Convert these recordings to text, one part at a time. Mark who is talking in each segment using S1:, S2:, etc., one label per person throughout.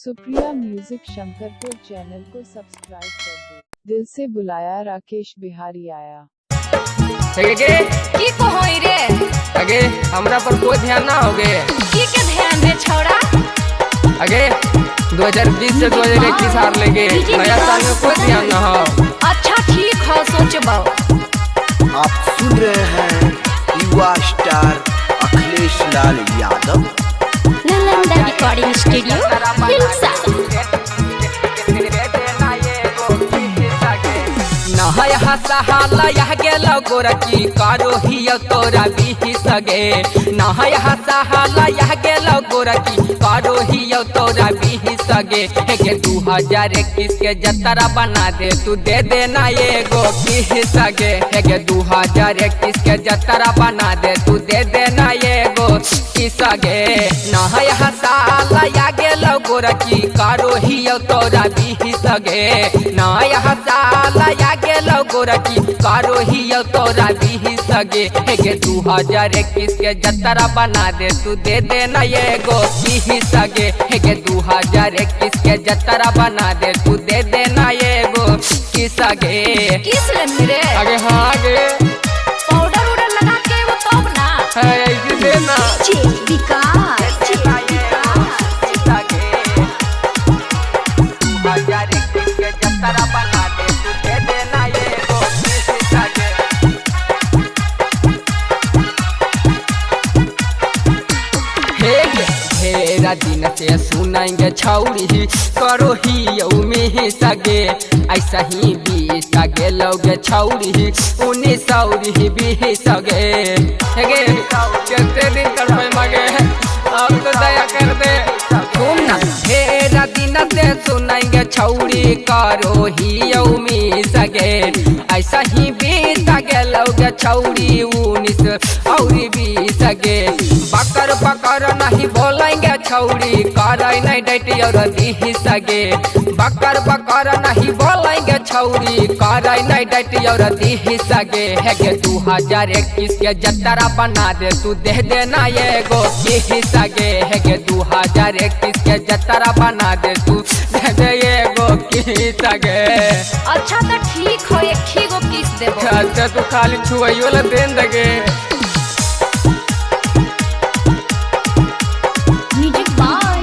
S1: Supriya music Shankarpur channel को subscribe कर दे। दिल से बुलाया राकेश बिहारी आया।
S2: की को होई रे?
S3: अगे हमरा पर कोई ध्यान ना होगे।
S2: की के ध्यान रे छौड़ा?
S3: अगे 2020 से 2021 हार लेंगे, नया साल में कोई ध्यान ना हो।
S2: अच्छा ठीक है, सोचबो।
S4: आप सुन रहे हैं युवा star Akhilesh Lal Yadav,
S2: Nalanda recording studio Hilsa.
S3: नहाय हसहाला यह गेलो गोरकी कारो हियो तोरा बिहि सगे। नहाय हसहाला यह गेलो गोरकी कारो हियो तोरा बिहि सगे। के 2021 के जतरा बना दे तू, दे देना एगो बिहि सगे। के 2021 के जतरा बना दे तू, दे देना एगो बिहि सगे। नहाय हसहाला यह गेलो गोरकी कारो हियो तोरा बिहि सगे। नहाय हसहाला यह गेलो गोरकी कारो हियो तोरा बिहि सगे। के 2021 के जतरा बना दे तू, दे देना एगो बिहि सगे। के 2021 के जतरा बना दे तू, दे देना एगो बिहि सगे।
S2: किस रे रे?
S3: आगे हाँ आगे
S2: पाउडर उडर लगा के वो तब ना
S3: है ऐसे देना।
S2: विकास
S3: दिन से सुनाएंगे छौरी करो ही में सगे। ऐसा ही भी सगे लोगे छौरी 19 भी सगे। कितने दिन कर मगे अब तो दया कर दे तुम ना। ढेरा दिन से सुनाएंगे छौरी करो ही में सगे। ऐसा ही भी सगे लोगे छौरी 19 और भी सगे। बकर बकर नहीं बोलेंगे छौरी करे नहीं डटी और दी सगे। बकर बकर नहीं बोलेंगे छौरी करे नहीं डटी और दी सगे। है के 2021 के जतरा बना दे तू, दे देना एगो बिहि सगे। है के 2021 के जतरा बना दे तू, दे दे एगो बिहि सगे।
S2: अच्छा तो ठीक हो, एक ही गो किस देबो।
S3: अच्छा तू खाली छुआइयो ला देन दगे।
S2: Music by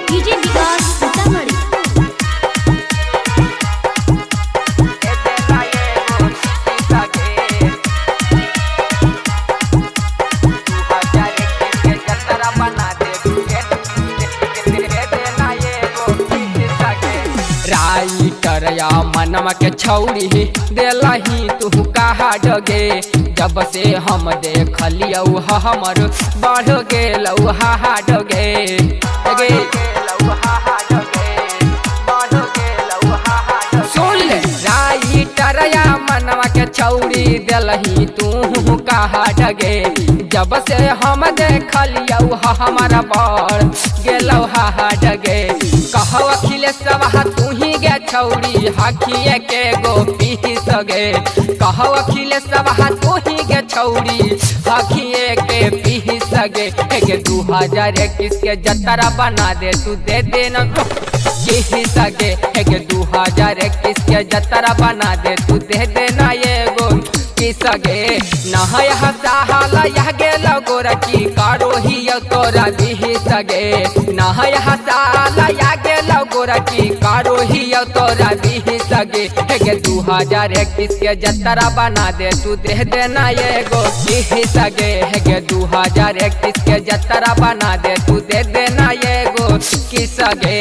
S2: DJ Vikas Sitamarhi.
S3: Writer या मनवा के छौरी देलही तू कहा डगे। जब से हम देखलियौ हमर बढ़ गेलौ हा डगे। सुन ले राइटर या मनवा के छौरी देलही तू कहा डगे। जब से हम देखलियौ हमारा बढ़ गेलौ हा डगे। कहो अखिलेश तू ही गे छौरी हाखिए के गो बिहि सगे। कहो अखिलेश तू ही गे छौरी हाखिए के बिहि सगे। के 2021 के जतरा बना दे तू, दे देना बिहि सगे। के 2021 के जतरा बना दे तू, दे देना एगो बिहि सगे। नहाय हसहाला यह गेलो गोरकी कारो हियो तोरा बिहि सगे। नहाय हसहाला यह गेलो गोरकी कारो हियो तोरा बिहि सगे। के 2021 के जतरा बना दे तू, दे देना एगो बिहि सगे। के 2021 के जतरा बना दे तू, दे देना एगो बिहि सगे।